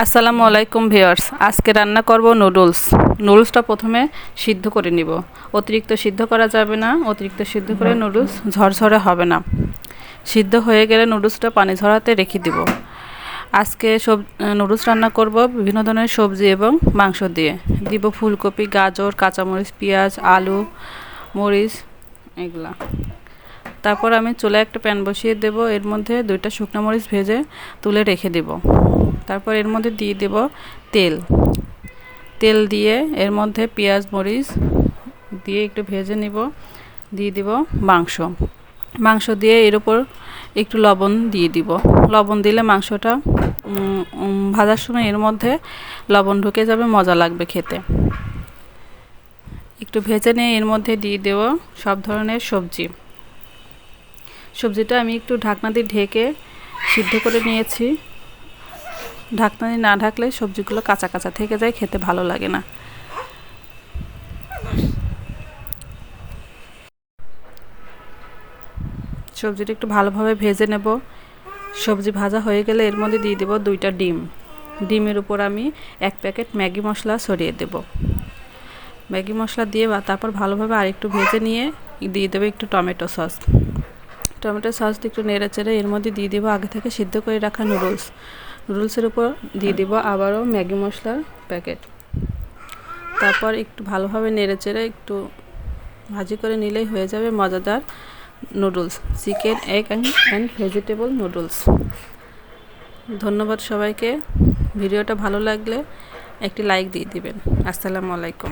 আসসালামু আলাইকুম ভিউয়ার্স। আজকে রান্না করব নুডলস। নুডলসটা প্রথমে সিদ্ধ করে নিব। অতিরিক্ত সিদ্ধ করা যাবে না, অতিরিক্ত সিদ্ধ করে নুডলস ঝরঝরে হবে না। সিদ্ধ হয়ে গেলে নুডলসটা পানি ঝরাতে রেখে দিব। আজকে নুডলস রান্না করব বিভিন্ন ধরনের সবজি এবং মাংস দিয়ে। দিব ফুলকপি, গাজর, কাঁচামরিচ, পেঁয়াজ, আলু, মরিচ এগুলা। তারপর আমি চুলায় একটা প্যান বসিয়ে দেব। এর মধ্যে 2টা শুকনো মরিচ ভেজে তুলে রেখে দেব। তারপর এর মধ্যে দিয়ে দেব তেল। তেল দিয়ে এর মধ্যে পেঁয়াজ, মরিচ দিয়ে একটু ভেজে নিব। দিয়ে দিব মাংস দিয়ে এর উপর একটু লবণ দিয়ে দিব। লবণ দিলে মাংসটা ভাজার সময় এর মধ্যে লবণ ঢুকে যাবে, মজা লাগবে খেতে। একটু ভেজে নিয়ে এর মধ্যে দিয়ে দেব সব ধরনের সবজিটা আমি একটু ঢাকনা দিয়ে ঢেকে সিদ্ধ করে নিয়েছি। ঢাকনা দিয়ে না ঢাকলে সবজিগুলো কাঁচা কাঁচা থেকে যায়, খেতে ভালো লাগে না। সবজিটা একটু ভালোভাবে ভেজে নেব। সবজি ভাজা হয়ে গেলে এর মধ্যে দিয়ে দেব 2টা ডিম। ডিমের উপর আমি 1 প্যাকেট ম্যাগি মশলা ছড়িয়ে দেব। ম্যাগি মশলা দিয়ে তারপর ভালোভাবে আরেকটু ভেজে নিয়ে দিয়ে দেবো একটু টমেটো সস দিয়ে একটু নেড়ে চেড়ে এর মধ্যে দিয়ে দেবো আগে থেকে সিদ্ধ করে রাখা নুডলসের উপর দিয়ে দেবো আবারও ম্যাগি মশলার প্যাকেট। তারপর একটু ভালোভাবে নেড়ে চেড়ে একটু ভাজি করে নিলেই হয়ে যাবে মজাদার noodles, chicken, egg and vegetable noodles. ধন্যবাদ সবাইকে। ভিডিওটা ভালো লাগলে একটি লাইক দিয়ে দিবেন। আসসালামু আলাইকুম।